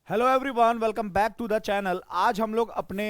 Hello everyone, welcome back to the channel. आज हम लोग अपने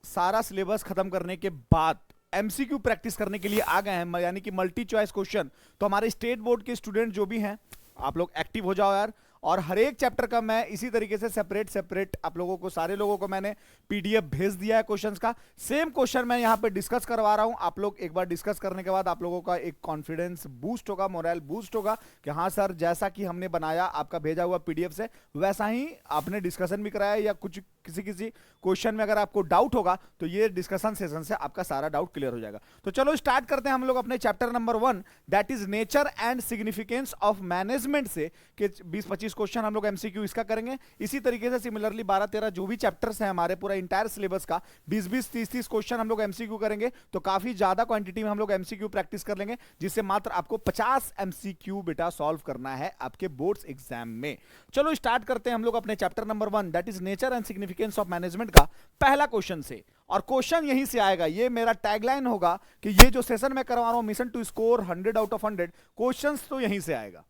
सारा सिलेबस खत्म करने के बाद एमसीक्यू प्रैक्टिस करने के लिए आ गए हैं, यानी कि मल्टी चॉइस क्वेश्चन। तो हमारे स्टेट बोर्ड के स्टूडेंट जो भी हैं, आप लोग एक्टिव हो जाओ यार। और हर एक चैप्टर का मैं इसी तरीके से सेपरेट सेपरेट आप लोगों को, सारे लोगों को मैंने पीडीएफ भेज दिया है क्वेश्चंस का। सेम क्वेश्चन मैं यहाँ पे डिस्कस करवा रहा हूँ। आप लोग एक बार डिस्कस करने के बाद आप लोगों का एक कॉन्फिडेंस बूस्ट होगा, मोरल बूस्ट होगा कि हाँ सर, जैसा कि हमने बनाया आपका भेजा हुआ पीडीएफ से, वैसा ही आपने डिस्कशन भी कराया, या कुछ किसी किसी क्वेश्चन में अगर आपको डाउट होगा तो ये डिस्कशन सेशन से आपका सारा डाउट क्लियर हो जाएगा। तो चलो स्टार्ट करते हैं हम लोग अपने chapter number 1, that is nature and significance of management से कि 20-25 क्वेश्चन हम लोग एमसीक्यू इसका करेंगे। इसी तरीके से सिमिलरली 12-13 जो भी चैप्टर्स हैं हमारे पूरा इंटायर सिलेबस का, 20-20 30-30 क्वेश्चन हम लोग एमसीक्यू करेंगे। तो काफी ज्यादा क्वांटिटी में हम लोग एमसीक्यू प्रैक्टिस कर लेंगे, जिससे मात्र आपको 50 एमसीक्यू बेटा सॉल्व करना है आपके बोर्ड्स एग्जाम में। चलो स्टार्ट करते हैं हम लोग अपने chapter number 1, that is nature and significance of management का पहला क्वेश्चन से। और क्वेश्चन यहीं से आएगा, ये मेरा टैगलाइन होगा कि ये जो सेशन मैं करवा रहा हूं, mission to score 100 out of 100, questions तो यहीं से आएगा,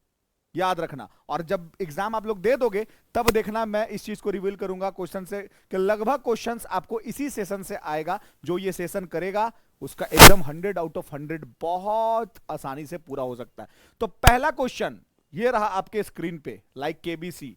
याद रखना। और जब एग्जाम आप लोग दे दोगे तब देखना, मैं इस चीज को रिवील करूंगा क्वेश्चन से कि लगभग क्वेश्चंस आपको इसी सेशन से आएगा। जो ये सेशन करेगा उसका एकदम 100 आउट ऑफ 100 बहुत आसानी से पूरा हो सकता है। तो पहला क्वेश्चन ये रहा आपके स्क्रीन पे, like KBC,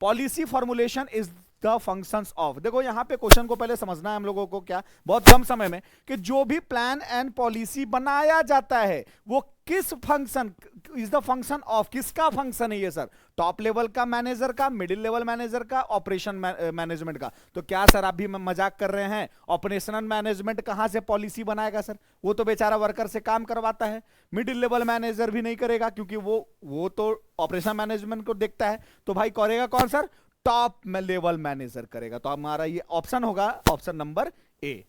policy formulation is the functions of. देखो यहां पे क्वेश्चन को पहले समझना है हम लोगों को, क्या बहुत कम समय में, कि जो भी प्लान एंड पॉलिसी बनाया जाता है वो किस function is the function of, किसका फंक्शन है ये सर? टॉप लेवल का मैनेजर का, मिडिल लेवल मैनेजर का, ऑपरेशन मैनेजमेंट का। तो क्या सर आप भी मजाक कर रहे हैं? ऑपरेशनल मैनेजमेंट कहां से पॉलिसी बनाएगा सर? वो तो बेचारा वर्कर से काम करवाता है। मिडिल लेवल मैनेजर भी नहीं करेगा, क्योंकि वो तो ऑपरेशन मैनेजमेंट को देखता है। तो भाई करेगा कौन सर? टॉप लेवल मैनेजर करेगा। तो हमारा ये ऑप्शन होगा option number A.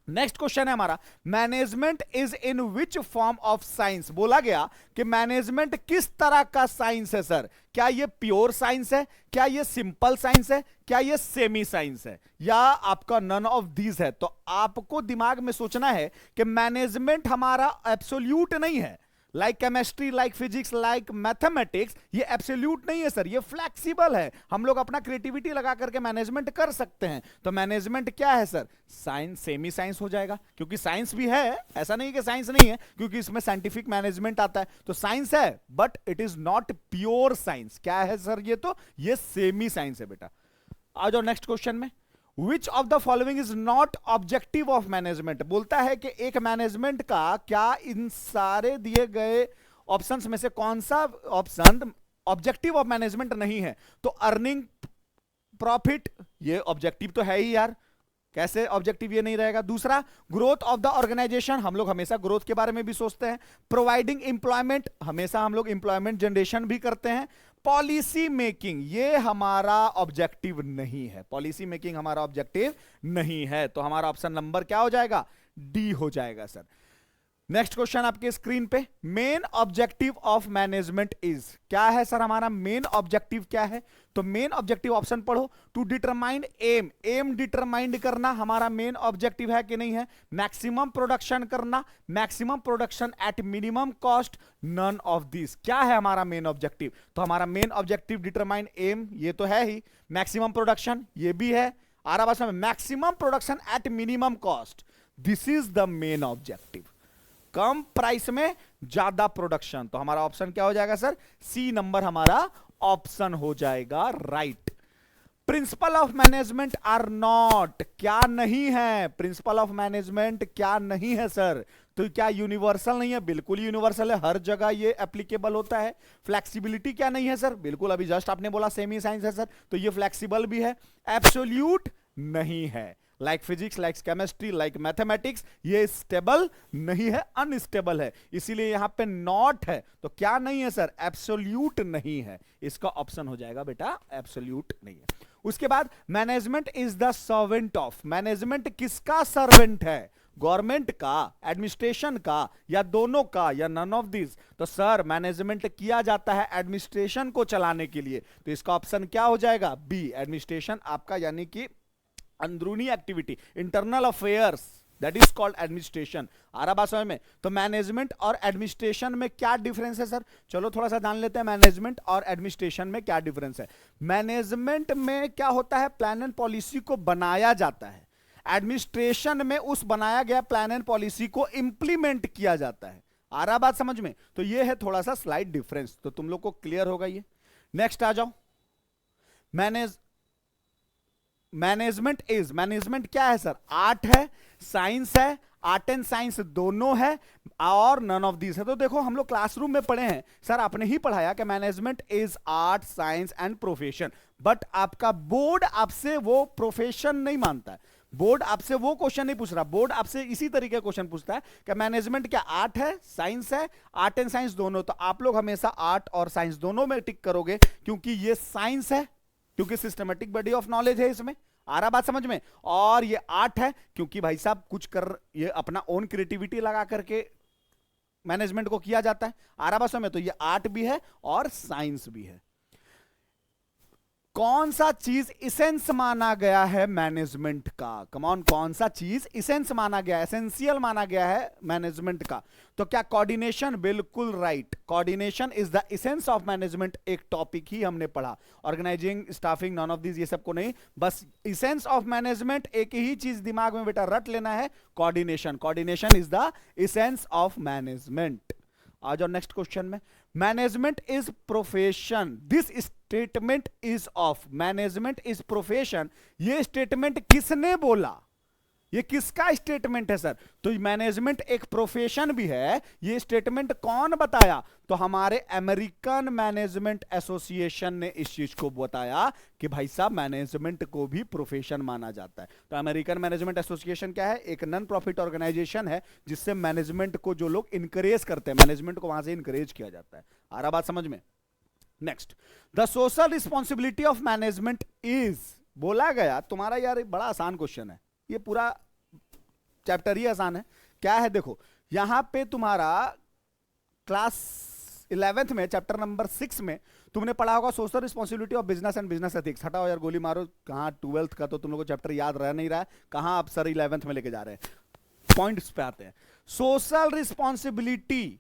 Next question है हमारा, management is in which form of science. बोला गया कि मैनेजमेंट किस तरह का साइंस है सर? क्या ये प्योर साइंस है, क्या ये सिंपल साइंस है, क्या ये सेमी साइंस है, या आपका नन ऑफ दीज है? तो आपको दिमाग में सोचना है कि मैनेजमेंट हमारा एब्सोल्यूट नहीं है, like chemistry, like physics, like mathematics. ये एब्सोल्यूट नहीं है सर, ये फ्लेक्सिबल है। हम लोग अपना क्रिएटिविटी लगा करके मैनेजमेंट कर सकते हैं। तो मैनेजमेंट क्या है सर? साइंस, सेमी साइंस हो जाएगा, क्योंकि साइंस भी है, ऐसा नहीं कि साइंस नहीं है, क्योंकि इसमें साइंटिफिक मैनेजमेंट आता है। तो साइंस है, but it is not pure science. क्या है सर ये सेमी साइंस है बेटा। आ जाओ नेक्स्ट क्वेश्चन में, which of the following is not objective of management. बोलता है कि एक मैनेजमेंट का क्या इन सारे दिए गए ऑप्शंस में से कौन सा ऑप्शन ऑब्जेक्टिव ऑफ मैनेजमेंट नहीं है? तो अर्निंग प्रॉफिट, ये ऑब्जेक्टिव तो है ही यार, कैसे ऑब्जेक्टिव ये नहीं रहेगा? दूसरा, ग्रोथ ऑफ द ऑर्गेनाइजेशन, हम लोग हमेशा ग्रोथ के बारे में भी सोचते हैं। प्रोवाइडिंग एम्प्लॉयमेंट, हमेशा हम लोग एम्प्लॉयमेंट जनरेशन भी करते हैं। पॉलिसी मेकिंग, ये हमारा ऑब्जेक्टिव नहीं है, पॉलिसी मेकिंग हमारा ऑब्जेक्टिव नहीं है। तो हमारा ऑप्शन नंबर क्या हो जाएगा? डी हो जाएगा सर। नेक्स्ट क्वेश्चन आपके स्क्रीन पे, main objective of management is. क्या है सर हमारा मेन ऑब्जेक्टिव? क्या है? तो मेन ऑब्जेक्टिव ऑप्शन पढ़ो, to determine aim, aim determined करना हमारा मेन ऑब्जेक्टिव है कि नहीं है? मैक्सिमम प्रोडक्शन करना, maximum production at minimum cost, none of this. क्या है हमारा मेन ऑब्जेक्टिव? तो हमारा मेन ऑब्जेक्टिव डिटरमाइन एम, ये तो है ही। मैक्सिमम प्रोडक्शन, ये भी है। आ रहा बात में, maximum production at minimum cost, this is the main objective. कम प्राइस में ज्यादा प्रोडक्शन। तो हमारा ऑप्शन क्या हो जाएगा सर? सी नंबर हमारा ऑप्शन हो जाएगा right. Principle of management are not, क्या नहीं है? प्रिंसिपल ऑफ मैनेजमेंट क्या नहीं है सर? तो क्या यूनिवर्सल नहीं है? बिल्कुल यूनिवर्सल है, हर जगह ये एप्लीकेबल होता है। फ्लेक्सिबिलिटी क्या नहीं है सर? बिल्कुल, अभी जस्ट आपने बोला सेमी साइंस है सर, तो ये फ्लेक्सिबल भी है। एब्सोल्यूट नहीं है, like physics, like chemistry, like mathematics, ये स्टेबल नहीं है, अनस्टेबल है, इसीलिए यहां पे नॉट है। तो क्या नहीं है सर? एब्सोल्यूट नहीं है। इसका ऑप्शन हो जाएगा बेटा एब्सोल्यूट नहीं है। उसके बाद, management is the servant of. Management किसका सर्वेंट है? गवर्नमेंट का, एडमिनिस्ट्रेशन का, या दोनों का, या नन ऑफ दिस? तो सर मैनेजमेंट किया जाता है एडमिनिस्ट्रेशन को चलाने के लिए। तो इसका ऑप्शन क्या हो जाएगा? बी, एडमिनिस्ट्रेशन आपका, यानी कि अंदरूनी activity, internal affairs, that is called administration. आ रहा बात समझ में? तो मैनेजमेंट और एडमिनिस्ट्रेशन में क्या डिफरेंस है सर? चलो थोड़ा सा जान लेते हैं मैनेजमेंट और एडमिनिस्ट्रेशन में क्या डिफरेंस है। मैनेजमेंट में क्या होता है, प्लान एंड पॉलिसी को बनाया जाता है। एडमिनिस्ट्रेशन में उस बनाया गया प्लान एंड पॉलिसी को इंप्लीमेंट किया जाता है। आ रहा बात समझ में? तो ये है थोड़ा सा स्लाइड डिफरेंस, तो तुम लोग को क्लियर होगा ये। नेक्स्ट आ जाओ, मैनेजमेंट क्या है सर? आर्ट है, साइंस है, आर्ट एंड साइंस दोनों है, और नन ऑफ दीज है। तो देखो हम लोग क्लासरूम में पढ़े हैं सर, आपने ही पढ़ाया कि management is art, science and profession, but आपका बोर्ड आपसे वो प्रोफेशन नहीं मानता है। बोर्ड आपसे वो क्वेश्चन नहीं पूछ रहा, बोर्ड आपसे इसी तरीके का क्वेश्चन पूछता है कि मैनेजमेंट क्या आर्ट है, साइंस है, आर्ट एंड साइंस दोनों। तो आप लोग हमेशा आर्ट और साइंस दोनों में टिक करोगे, क्योंकि ये साइंस है, क्योंकि सिस्टमेटिक बॉडी ऑफ नॉलेज है इसमें। आ रहा बात समझ में? और ये आर्ट है क्योंकि भाई साहब कुछ कर, ये अपना ओन क्रिएटिविटी लगा करके मैनेजमेंट को किया जाता है। आ रहा बात समझ में? तो ये आर्ट भी है और साइंस भी है। कौन सा चीज इसेंस माना गया है मैनेजमेंट का? कमॉन, कौन सा चीज इसेंस माना गया है, एसेंशियल माना गया है मैनेजमेंट का? तो क्या कोऑर्डिनेशन? बिल्कुल right, coordination is the essence of management. एक टॉपिक ही हमने पढ़ा, organising, staffing, none of this, ये सबको नहीं, बस इसेंस ऑफ मैनेजमेंट। एक ही चीज दिमाग में बेटा रट लेना है, coordination. Coordination is the essence of management. आ जाओ नेक्स्ट क्वेश्चन में। Management is profession, this statement is off. Management is profession, ये स्टेटमेंट किसने बोला? ये किसका स्टेटमेंट है सर? तो मैनेजमेंट एक प्रोफेशन भी है, ये स्टेटमेंट कौन बताया? तो हमारे अमेरिकन मैनेजमेंट एसोसिएशन ने इस चीज को बताया कि भाई साहब मैनेजमेंट को भी प्रोफेशन माना जाता है। तो अमेरिकन मैनेजमेंट एसोसिएशन क्या है? एक नॉन प्रॉफिट ऑर्गेनाइजेशन है, जिससे मैनेजमेंट को जो लोग इंकरेज करते हैं, मैनेजमेंट को वहां से इंकरेज किया जाता है। आ रहा बात समझ में? Next, the social responsibility of management is, बोला गया तुम्हारा, यार बड़ा आसान क्वेश्चन है, ये पूरा चैप्टर ही आसान है। क्या है देखो, यहां पे तुम्हारा क्लास 11th में चैप्टर नंबर 6 में तुमने पढ़ा होगा social responsibility of business and business ethics. हटाओ यार, गोली मारो, कहां 12th का तो तुम लोगों को चैप्टर याद रह नहीं रहा है, कहां आप सर 11th में लेके जा रहे हैं। पॉइंट्स पे आते हैं। सोशल रिस्पॉन्सिबिलिटी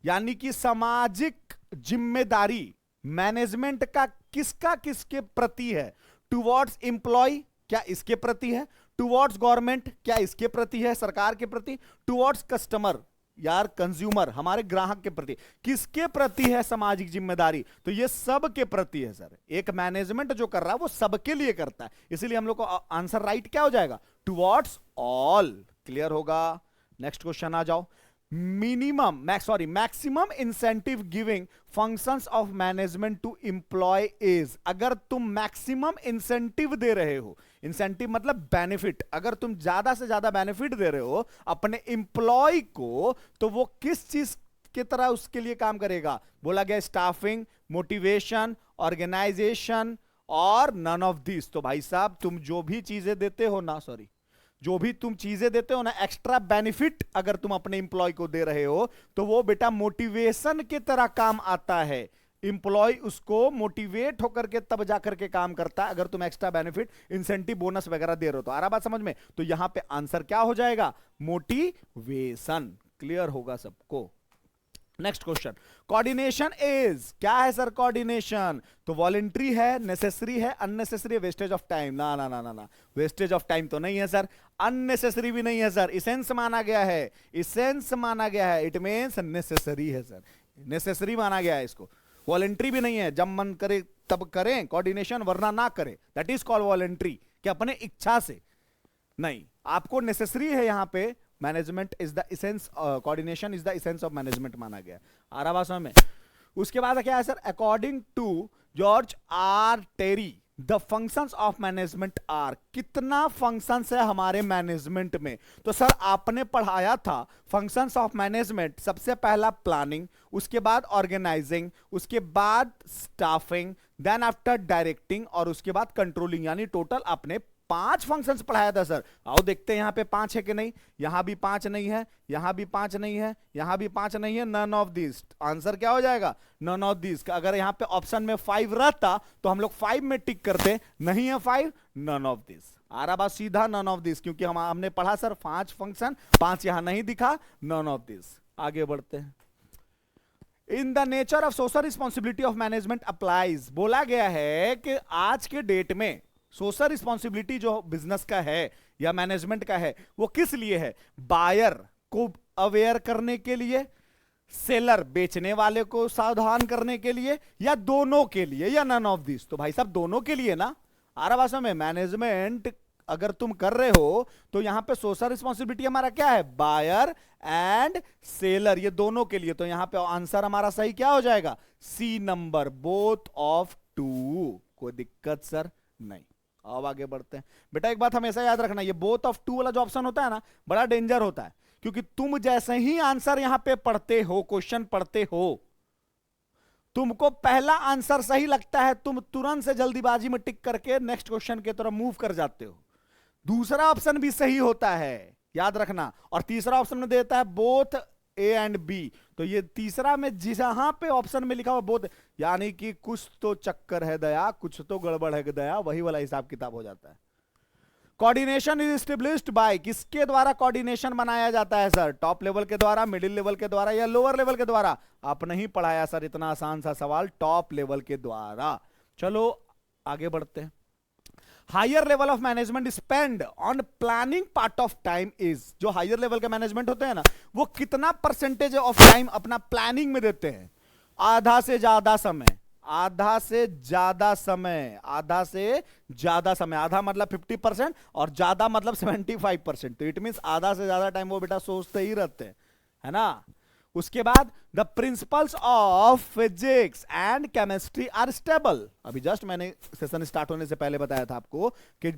यानी कि सामाजिक जिम्मेदारी मैनेजमेंट का किसका किसके प्रति है? टुवर्ड्स एम्प्लॉय, क्या इसके प्रति है? टुवर्ड्स गवर्नमेंट, क्या इसके प्रति है, सरकार के प्रति? टुवर्ड्स कस्टमर, यार कंज्यूमर, हमारे ग्राहक के प्रति। किसके प्रति है सामाजिक जिम्मेदारी? तो ये सब के प्रति है सर। एक मैनेजमेंट जो कर रहा है वो सबके लिए करता है, इसीलिए हम लोग को आंसर राइट क्या हो जाएगा? Towards all. क्लियर होगा? नेक्स्ट क्वेश्चन आ जाओ। Maximum incentive giving functions of management to employ is. अगर तुम मैक्सिमम इंसेंटिव दे रहे हो, इंसेंटिव मतलब बेनिफिट, अगर तुम ज्यादा से ज्यादा बेनिफिट दे रहे हो अपने एम्प्लॉय को, तो वो किस चीज की तरह उसके लिए काम करेगा? बोला गया स्टाफिंग, मोटिवेशन, ऑर्गेनाइजेशन और नन ऑफ दिस। तो भाई साहब तुम जो भी चीजें देते हो ना, जो भी तुम चीजें देते हो ना, एक्स्ट्रा बेनिफिट अगर तुम अपने एम्प्लॉय को दे रहे हो, तो वो बेटा मोटिवेशन की तरह काम आता है। एम्प्लॉय उसको मोटिवेट होकर के तब जाकर के काम करता है, अगर तुम एक्स्ट्रा बेनिफिट, इंसेंटिव, बोनस वगैरह दे रहे हो। तो आ रहा बात समझ में? तो यहां पे आंसर क्या हो जाएगा? मोटिवेशन। क्लियर होगा सबको? नेक्स्ट क्वेश्चन, कोऑर्डिनेशन इज, क्या है सर कोऑर्डिनेशन? तो वॉलेंट्री है, नेसेसरी है, अननेसेसरी, वेस्टेज ऑफ टाइम? ना ना ना ना ना, वेस्टेज ऑफ टाइम तो नहीं है सर, अननेसेसरी भी नहीं है सर, इसेंस माना गया है, इसेंस माना गया है, इट मींस नेसेसरी है सर, नेसेसरी माना गया है इसको। वॉलेंट्री भी नहीं है, जब मन करे तब करें कोऑर्डिनेशन, वरना ना करें, दैट इज कॉल्ड वॉलेंट्री, कि अपने इच्छा से नहीं, आपको नेसेसरी है। यहां पे management is the essence, coordination is the essence of management माना गया। आ रहा बात समझ में? उसके बाद क्या है sir? According to George R Terry the functions of management are. कितना फंक्शंस है हमारे मैनेजमेंट में? तो सर आपने पढ़ाया था फंक्शंस ऑफ मैनेजमेंट, सबसे पहला प्लानिंग, उसके बाद ऑर्गेनाइजिंग, उसके बाद स्टाफिंग, देन आफ्टर डायरेक्टिंग और उसके बाद कंट्रोलिंग। यानी टोटल आपने 5 फंक्शंस पढ़ाया था सर। आओ देखते हैं यहां पे 5 है कि नहीं। यहां भी 5 नहीं है, यहां भी 5 नहीं है, यहां भी 5 नहीं है, नन ऑफ दिस। आंसर क्या हो जाएगा? None of this. अगर यहां पे ऑप्शन में 5 रहता तो हम लोग 5 में टिक करते, नहीं है 5, नन ऑफ दिस। आ रहा बात सीधा, नन ऑफ दिस, क्योंकि हमने पढ़ा सर 5 फंक्शन, 5 यहां नहीं दिखा, नन ऑफ दिस। आगे बढ़ते हैं। In the nature of social responsibility of management applies, बोला गया है कि आज के डेट में सोशल रिस्पॉन्सिबिलिटी जो बिजनेस का है या मैनेजमेंट का है वो किस लिए है? बायर को अवेयर करने के लिए, सेलर बेचने वाले को सावधान करने के लिए, या दोनों के लिए, या नन ऑफ दिस? तो भाई साहब दोनों के लिए ना। आरा भाषा में मैनेजमेंट अगर तुम कर रहे हो तो यहां पे सोशल रिस्पॉन्सिबिलिटी हमारा क्या है? बायर एंड सेलर, ये दोनों के लिए। तो यहां पे आंसर हमारा सही क्या हो जाएगा? C number, both of two. कोई दिक्कत सर नहीं। अब आगे बढ़ते हैं। बेटा एक बात हमेशा याद रखना, ये बोथ ऑफ टू वाला जो ऑप्शन होता है ना, बड़ा डेंजर होता है, क्योंकि तुम जैसे ही आंसर यहां पे पढ़ते हो, क्वेश्चन पढ़ते हो, तुमको पहला आंसर सही लगता है, तुम तुरंत से जल्दीबाजी में टिक करके नेक्स्ट क्वेश्चन की तरफ मूव कर जाते हो। दूसरा ऑप्शन भी सही होता है, याद रखना, और तीसरा ऑप्शन में देता है बोथ ए एंड बी। तो ये तीसरा में जहां पे ऑप्शन में लिखा हुआ बोथ, यानी कि कुछ तो चक्कर है दया, कुछ तो गड़बड़ है दया, वही वाला हिसाब किताब हो जाता है। कोऑर्डिनेशन इज एस्टेब्लिश्ड बाय, किसके द्वारा कोऑर्डिनेशन बनाया जाता है सर? टॉप लेवल के द्वारा, मिडिल लेवल के द्वारा, या लोअर लेवल के द्वारा? आप नहीं पढ़ाया सर इतना आसान सा सवाल, टॉप लेवल के द्वारा। चलो आगे बढ़ते हैं। Higher level of management spend on planning part of time is, जो हायर लेवल के मैनेजमेंट होते हैं ना, वो कितना परसेंटेज ऑफ टाइम अपना प्लानिंग में देते हैं? आधा से ज्यादा समय, आधा से ज्यादा समय, आधा से ज्यादा समय। आधा मतलब 50% और ज्यादा मतलब 75%। तो इट मींस आधा से ज्यादा टाइम वो बेटा सोचते ही रहते हैं, है ना। उसके बाद the principles of physics and chemistry are stable. अभी जस्ट मैंने सेशन स्टार्ट होने से पहले बताया था आपको कि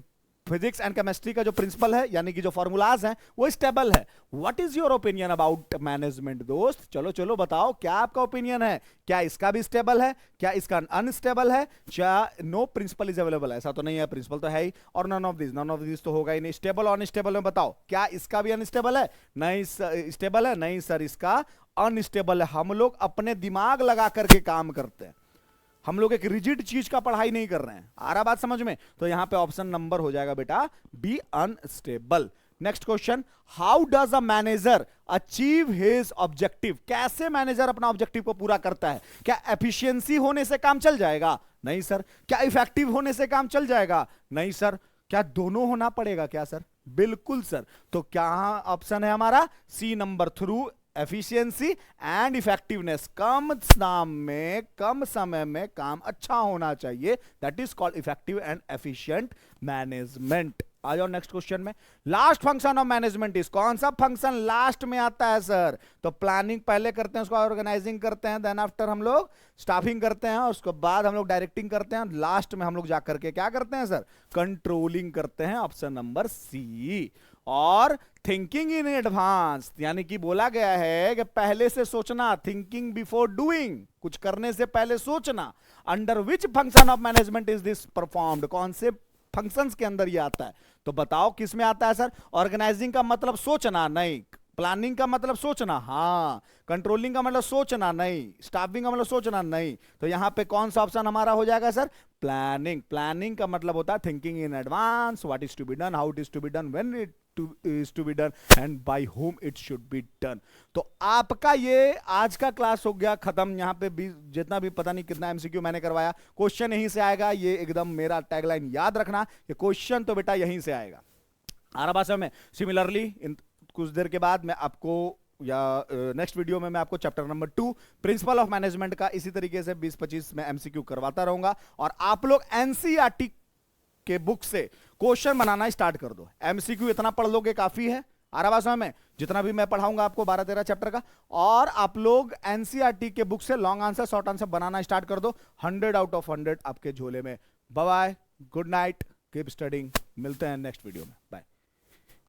फिजिक्स एंड केमिस्ट्री का जो प्रिंसिपल है, यानी कि जो फॉर्मूलाज हैं, वो स्टेबल है। What is your opinion about management दोस्त? चलो चलो बताओ, क्या आपका ओपिनियन है? क्या इसका भी स्टेबल है? क्या इसका अनस्टेबल है? क्या नो प्रिंसिपल इज अवेलेबल? ऐसा तो नहीं है, प्रिंसिपल तो है ही, और none of this, none of this तो होगा ही नहीं। स्टेबल और अनस्टेबल में बताओ, क्या इसका भी अनस्टेबल है? नहीं स्टेबल है, नहीं सर इसका अनस्टेबल है। हम लोग अपने दिमाग लगा करके काम करते हैं, हम लोग एक रिजिड चीज का पढ़ाई नहीं कर रहे हैं। आ रहा बात समझ में? तो यहां पे ऑप्शन नंबर हो जाएगा बेटा B, unstable. Next question, how does a manager achieve his objective? कैसे मैनेजर अपना ऑब्जेक्टिव को पूरा करता है? क्या एफिशिएंसी होने से काम चल जाएगा? नहीं सर। क्या इफेक्टिव होने से काम चल जाएगा? नहीं सर। क्या दोनों होना पड़ेगा क्या सर? बिल्कुल सर। तो क्या ऑप्शन है हमारा? C number, through efficiency and effectiveness. कम नाम में, कम समय में काम अच्छा होना चाहिए, that is called effective and efficient management. आ जाओ नेक्स्ट क्वेश्चन में। Last function of management is, कौन सा फंक्शन लास्ट में आता है सर? तो प्लानिंग पहले करते हैं, उसको ऑर्गेनाइजिंग करते हैं, देन आफ्टर हम लोग स्टाफिंग करते हैं, और उसके बाद हम लोग डायरेक्टिंग करते हैं, लास्ट में हम लोग जाकर के क्या करते हैं सर? कंट्रोलिंग करते हैं। Option number C. और थिंकिंग इन एडवांस, यानी कि बोला गया है कि पहले से सोचना, थिंकिंग बिफोर डूइंग, कुछ करने से पहले सोचना। Under which function of management is this performed? कौन से फंक्शंस के अंदर ये आता है? तो बताओ किस में आता है सर? ऑर्गेनाइजिंग का मतलब सोचना नहीं, प्लानिंग का मतलब सोचना, हाँ, कंट्रोलिंग का मतलब सोचना नहीं, स्टाफिंग का मतलब सोचना नहीं। तो यहां पे कौन सा ऑप्शन हमारा हो जाएगा सर? प्लानिंग। प्लानिंग का मतलब होता है thinking in advance, what is to be done, how it is to be done, when it is to be done and by whom it should be done। तो आपका ये आज का क्लास हो गया खत्म। यहाँ पे भी जितना भी पता नहीं कितना एमसीक्यू मैंने करवाया, क्वेश्चन यहीं से आएगा। ये एकदम मेरा टैगलाइन याद रखना, ये क्वेश्चन तो बेटा यहीं से आएगा। आ रहा बात में? सिमिलरली कुछ देर के बाद मैं आपको, या नेक्स्ट वीडियो में मैं आपको chapter number 2 principal of management का इसी तरीके से 20-25 में एमसीक्यू करवाता रहूंगा, और आप लोग एनसीईआरटी के बुक से क्वेश्चन बनाना स्टार्ट कर दो। एमसीक्यू इतना पढ़ लोगे काफी है। आ रहा बात में? जितना भी मैं पढ़ाऊंगा आपको 12-13 चैप्टर का, और आप लोग एनसीईआरटी के बुक से लॉन्ग आंसर, शॉर्ट आंसर बनाना स्टार्ट कर दो। 100 आउट ऑफ 100 आपके झोले में। Bye bye, good night, keep studying. मिलते हैं नेक्स्ट वीडियो में, बाय।